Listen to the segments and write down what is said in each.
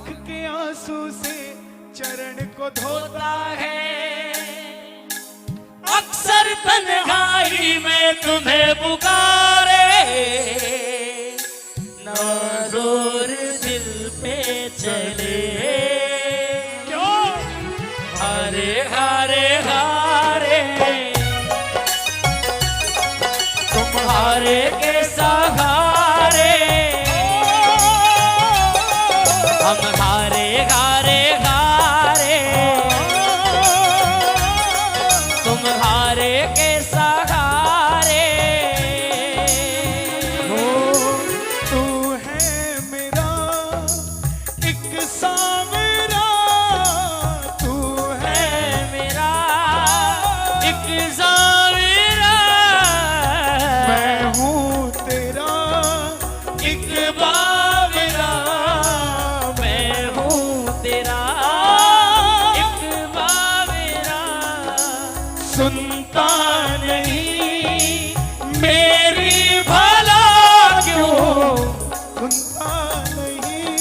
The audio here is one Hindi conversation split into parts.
आंख के आंसू से चरण को धोता है। अक्सर तन्हाई में तुम्हें पुकारे, ना जोर दिल पे चले। क्यों? हारे हारे हारे तुम्हारे के सहारे, हम हारे हारे हारे तुम्हारे के सहारे। तू है मेरा एक सावरा, तू है मेरा एक ज़ाविरा, मैं हूँ तेरा एक बावरा, मैं हूँ तेरा एक बाविरा। सुनता नहीं मेरी भला क्यों, सुनता नहीं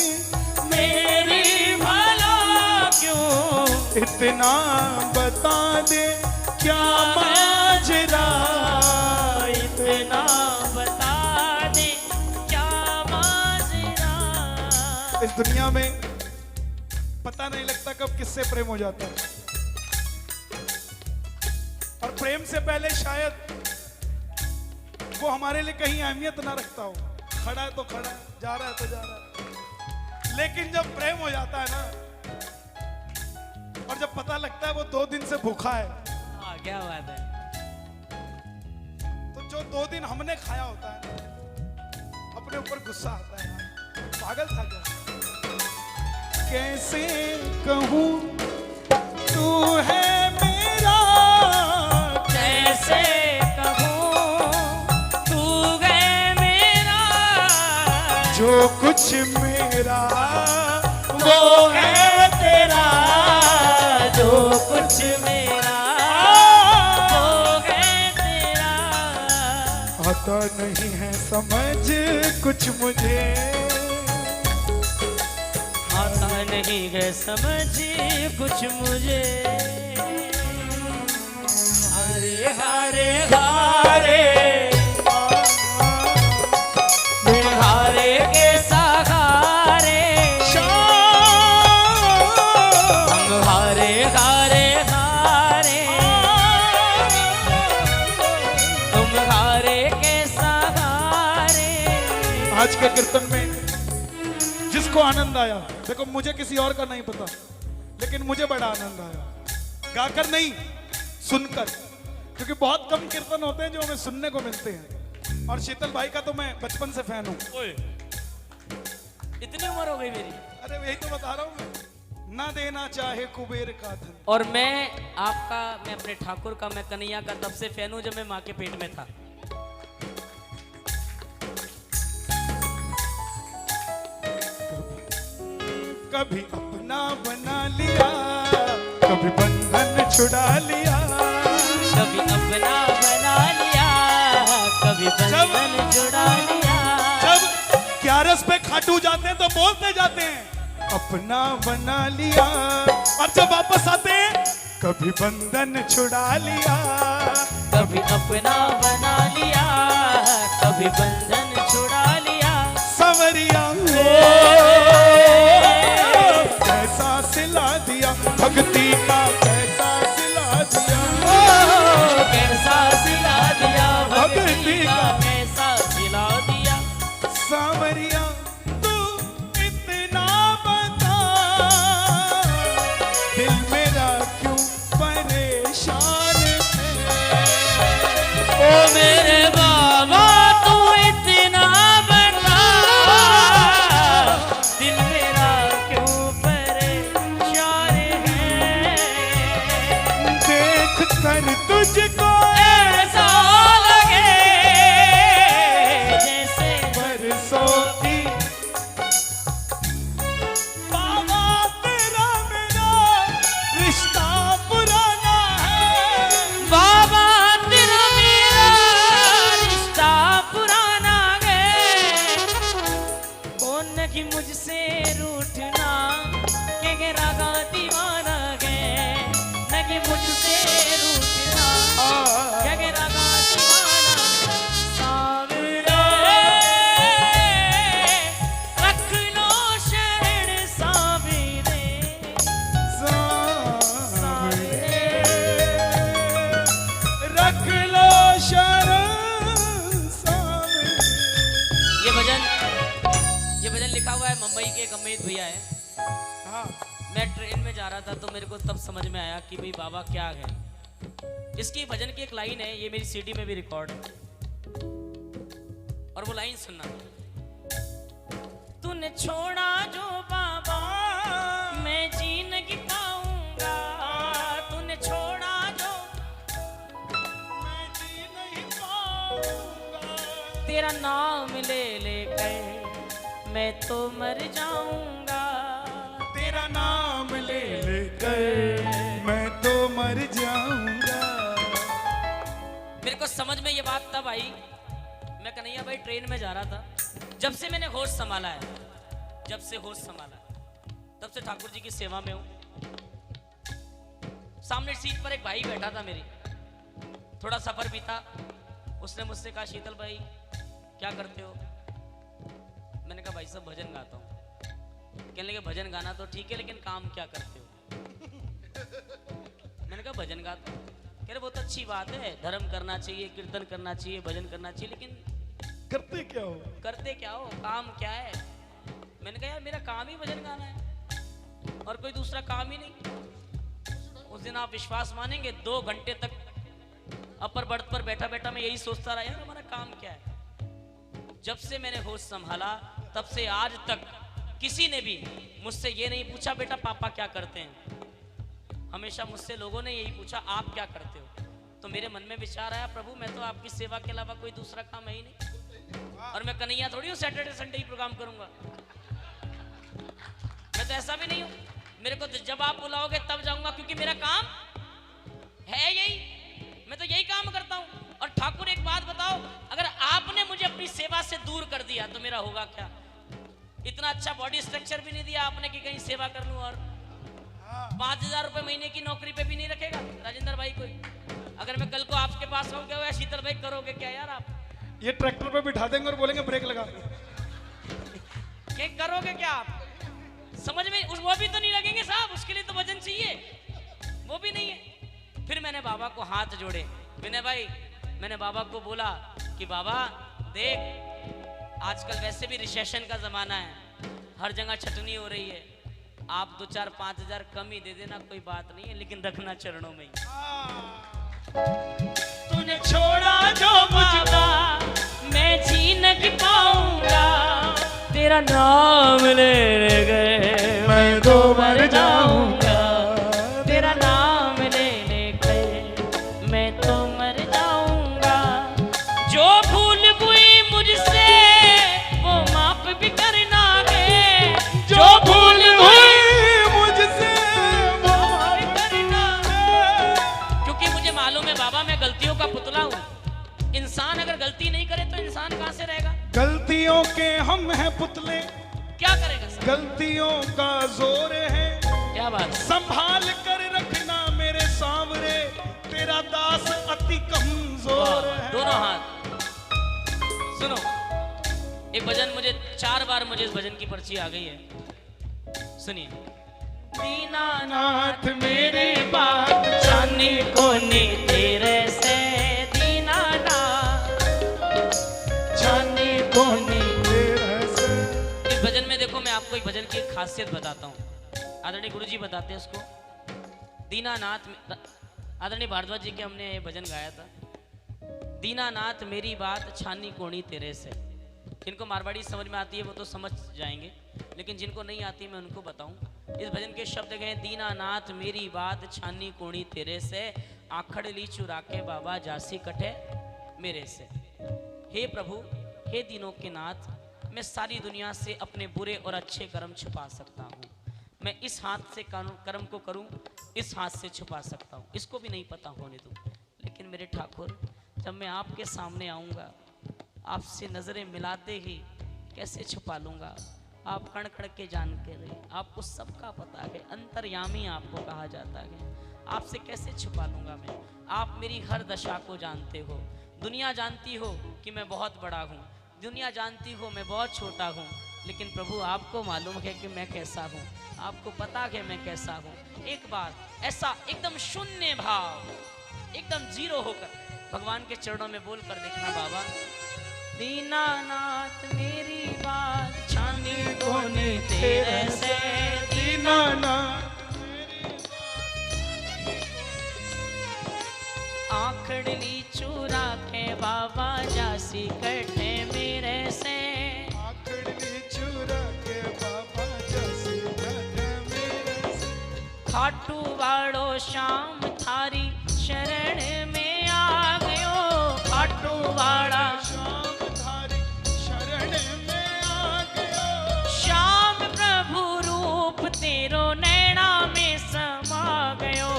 मेरी भला क्यों, इतना बता दे क्या माजरा, इतना बता दे क्या माजरा। इस दुनिया में पता नहीं लगता कब किससे प्रेम हो जाता है, और प्रेम से पहले शायद वो हमारे लिए कहीं अहमियत ना रखता हो। खड़ा है तो खड़ा है, जा रहा है तो जा रहा है, लेकिन जब प्रेम हो जाता है ना, और जब पता लगता है वो 2 दिन से भूखा है, हाँ क्या बात है। तो जो 2 दिन हमने खाया होता है अपने ऊपर गुस्सा आता है, यार पागल था क्या। कैसे कहूँ तू है मेरा, कैसे कहूँ तू है मेरा, जो कुछ मेरा वो है तेरा, जो कुछ मेरा वो है तेरा। आता नहीं है समझ कुछ मुझे, आता नहीं है समझ कुछ मुझे। हारे हारे हारे तुम्हारे के सहारे, हम हारे हारे हारे तुम्हारे के सहारे। आज के कीर्तन में जिसको आनंद आया, देखो मुझे किसी और का नहीं पता, लेकिन मुझे बड़ा आनंद आया, गाकर नहीं सुनकर, क्योंकि बहुत कम कीर्तन होते हैं जो हमें सुनने को मिलते हैं। और शीतल भाई का तो मैं बचपन से फैन हूँ। इतनी उम्र हो गई मेरी। अरे यही तो बता रहा हूँ मैं, ना देना चाहे कुबेर का धन। और मैं आपका, मैं अपने ठाकुर का, मैं कन्हैया का तब से फैन हूँ जब मैं माँ के पेट में था। कभी अपना बना लिया, कभी बंधन छुड़ा लिया, कभी अपना बना लिया, कभी बंधन जुड़ा लिया। जब 11 पे खाटू जाते हैं तो बोलते जाते हैं अपना बना लिया, और जब वापस आते हैं कभी बंधन छुड़ा लिया, कभी अपना बना लिया, कभी बंधन छुड़ा लिया। सवरिया कैसा सिला दिया, भक्ति का कैसा सिला दिया, कैसा सिला दिया भक्ति का, कैसा सिला दिया। सावरिया तू इतना बता, दिल मेरा क्यों परेशान है। ओ मेरे बाबा तू इतना बता, नहीं मुझसे रूठना के रागा दीवाना गए, नहीं मुझसे रूठना के रागा दीवाना सावरे रख लो शरण सावरे सावरे रख लो शरण सावरे। ये भजन लिखा हुआ है मुंबई के एक अमित भैया है। हाँ मैं ट्रेन में जा रहा था तो मेरे को तब समझ में आया कि भाई बाबा क्या है। इसकी भजन की एक लाइन है, ये मेरी सीडी में भी रिकॉर्ड है, और वो लाइन सुनना। तूने छोड़ा जो बाबा मैं जी नहीं पाऊंगा, तूने छोड़ा जो मैं जी नहीं पाऊंगा, तेरा नाम ले लेकर मैं तो मर जाऊंगा, तेरा नाम ले लेकर मैं तो मर जाऊंगा। मेरे को समझ में ये बात तब आई, मैं कन्हैया भाई ट्रेन में जा रहा था, जब से मैंने होश संभाला है, जब से होश संभाला तब से ठाकुर जी की सेवा में हूं। सामने सीट पर एक भाई बैठा था मेरी, थोड़ा सफर बीता, उसने मुझसे कहा शीतल भाई क्या करते हो? मैंने कहा भाई साहब भजन गाता हूँ। कहने लगे भजन गाना तो ठीक है लेकिन काम क्या करते हो? मैंने कहा भजन गाता हूँ। कह रहे बहुत अच्छी बात है, धर्म करना चाहिए, कीर्तन करना चाहिए, भजन करना चाहिए, लेकिन करते क्या हो? करते क्या हो, काम क्या है? मैंने कहा यार मेरा काम ही भजन गाना है और कोई दूसरा काम ही नहीं। उस दिन आप विश्वास मानेंगे 2 घंटे तक अपर बर्थ पर बैठा बैठा मैं यही सोचता रहा यार हमारा काम क्या है। जब से मैंने होश संभाला तब से आज तक किसी ने भी मुझसे ये नहीं पूछा बेटा पापा क्या करते हैं, हमेशा मुझसे लोगों ने यही पूछा आप क्या करते हो। तो मेरे मन में विचार आया प्रभु मैं तो आपकी सेवा के अलावा कोई दूसरा काम है ही नहीं, और मैं कन्हैया थोड़ी हूँ सैटरडे संडे ही प्रोग्राम करूंगा, मैं तो ऐसा भी नहीं हूँ। मेरे को जब आप बुलाओगे तब जाऊंगा क्योंकि मेरा काम है यही, मैं तो यही काम करता हूँ। और ठाकुर एक बात बताओ, अगर आपने मुझे अपनी सेवा से दूर कर दिया तो मेरा होगा क्या? इतना अच्छा बॉडी स्ट्रक्चर भी नहीं दिया आपने कि कहीं सेवा कर लूं, और 5,000 रुपए महीने की नौकरी पे भी नहीं रखेगा राजेंद्र भाई कोई। अगर मैं कल को आपके पास आऊं क्या शीतल भाई करोगे क्या यार आप? ये ट्रैक्टर पे बिठा देंगे और बोलेंगे ब्रेक लगा। क्या करोगे क्या आप? समझ में वो भी तो नहीं लगेंगे साहब, उसके लिए तो वजन चाहिए, वो भी नहीं है। फिर मैंने बाबा को हाथ जोड़े, विनय भाई मैंने बाबा को बोला कि बाबा देख आजकल वैसे भी रिसेशन का जमाना है, हर जगह छटनी हो रही है, आप 2-4-5,000 कम ही दे देना, कोई बात नहीं है, लेकिन रखना चरणों में ही। तूने छोड़ा जो मुझको मैं जी नहीं पाऊंगा, तेरा नाम ले गए मैं तो मर जाऊंगा, तेरा नाम ले गए मैं तो मर जाऊंगा। जो भूल हुई मुझसे वो माफ भी करना है, जो भूल हुई मुझसे वो माफ करना है। क्योंकि मुझे मालूम है बाबा मैं गलतियों का पुतला हूँ, इंसान अगर गलती नहीं करे तो इंसान कहां से रहेगा? गलतियों के हम हैं पुतले, क्या करेगा सर? गलतियों का जोर है, क्या बात? संभाल कर रखना मेरे सांवरे, तेरा दास अति कमजोर है। दोनों हाथ सुनो, एक भजन मुझे 4 बार मुझे इस भजन की पर्ची आ गई है, सुनिए। दीनानाथ मेरी बात जानी कोनी तेरे से, दीनानाथ जानी कोनी तेरे से। इस भजन में देखो मैं आपको एक भजन की एक खासियत बताता हूँ, आदरणीय गुरुजी बताते हैं उसको। दीनानाथ आदरणीय भारद्वाज जी के हमने ये भजन गाया था, दीनानाथ मेरी बात छानी कोनी तेरे से। जिनको मारवाड़ी समझ में आती है वो तो समझ जाएंगे, लेकिन जिनको नहीं आती मैं उनको बताऊं। इस भजन के शब्द गए दीनानाथ मेरी बात छानी कोनी तेरे से, आखड़ ली चुरा के बाबा जासी कटे मेरे से। हे प्रभु हे दीनों के नाथ, मैं सारी दुनिया से अपने बुरे और अच्छे कर्म छुपा सकता हूँ, मैं इस हाथ से कर्म को करूँ, इस हाथ से छुपा सकता हूँ, इसको भी नहीं पता होने दूँ। लेकिन मेरे ठाकुर जब मैं आपके सामने आऊँगा, आपसे नज़रें मिलाते ही कैसे छुपा लूँगा, आप कण कण के जान के रहे, आपको सबका पता है, अंतर्यामी आपको कहा जाता है। आपसे कैसे छुपा लूंगा मैं? आप मेरी हर दशा को जानते हो। दुनिया जानती हो कि मैं बहुत बड़ा हूँ, दुनिया जानती हो मैं बहुत छोटा हूँ, लेकिन प्रभु आपको मालूम है कि मैं कैसा हूँ, आपको पता है मैं कैसा हूँ। एक बार ऐसा एकदम शून्य भाव, एकदम जीरो होकर भगवान के चरणों में बोल कर देखना, बाबा दीनानाथ मेरी बात छानी कोने तेरे से, दीनानाथ आखड़ली चूरा के बाबा जासी कटे मेरे से, आखड़ली चूरा के बाबा जासी कटे मेरे से, खाटू वाड़ो शाम थारी शरण में आ गयो, खाटू वाड़ा शाम थारी शरण में आ गयो, श्याम प्रभु रूप तेरो नैना में समा गयो,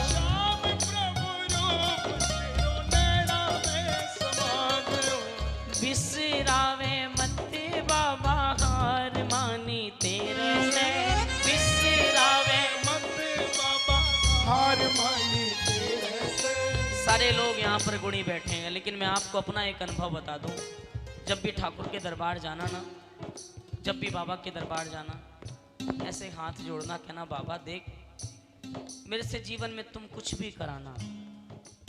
श्याम प्रभु रूप तेरो नैना में समा गयो, बिसरावे मत बाबा हार मानी तेरे से, बिसरावे मत बाबा हार मानी तेरे से। सारे लोग यहाँ पर गुणी बैठे हैं, लेकिन मैं आपको अपना एक अनुभव बता दूं। जब भी ठाकुर के दरबार जाना ना, जब भी बाबा के दरबार जाना, ऐसे हाथ जोड़ना, कहना बाबा देख मेरे से जीवन में तुम कुछ भी कराना,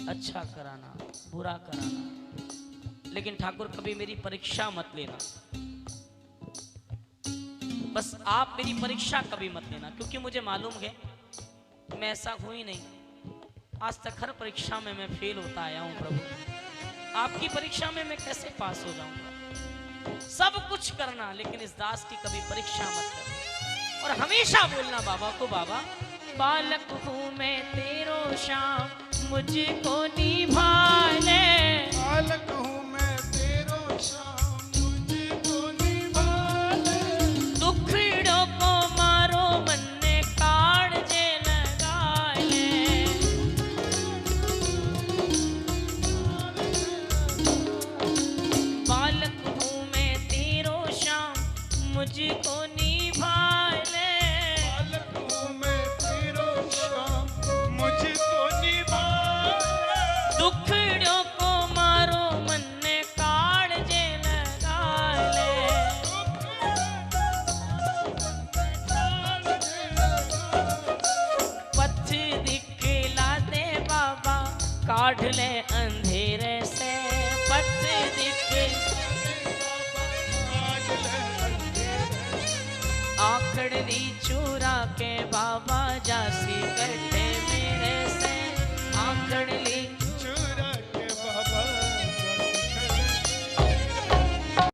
अच्छा कराना, बुरा कराना, लेकिन ठाकुर कभी मेरी परीक्षा मत लेना। बस आप मेरी परीक्षा कभी मत लेना, क्योंकि मुझे मालूम है मैं ऐसा हूं ही नहीं। आज तक हर परीक्षा में मैं फेल होता आया हूं प्रभु, आपकी परीक्षा में मैं कैसे पास हो जाऊंगा? सब कुछ करना, लेकिन इस दास की कभी परीक्षा मत करना। और हमेशा बोलना बाबा को, बाबा बालक हूं मैं तेरो श्याम, मुझको निभाले, बालक हूँ मैं तेरो श्याम, मुझको निभाले, दुखड़ों को मारो मन ने काढ़ जे लगाए, बालक हूँ मैं तेरो श्याम, मुझको निभाले, बालक हूँ मैं तेरो श्याम, मुझको निभाले, दुखड़ों को मारो मन ने काढ़ जे लगाए, पथ दिखला दे बाबा काढ़ ले अंधेरे से, पथ आखड़ली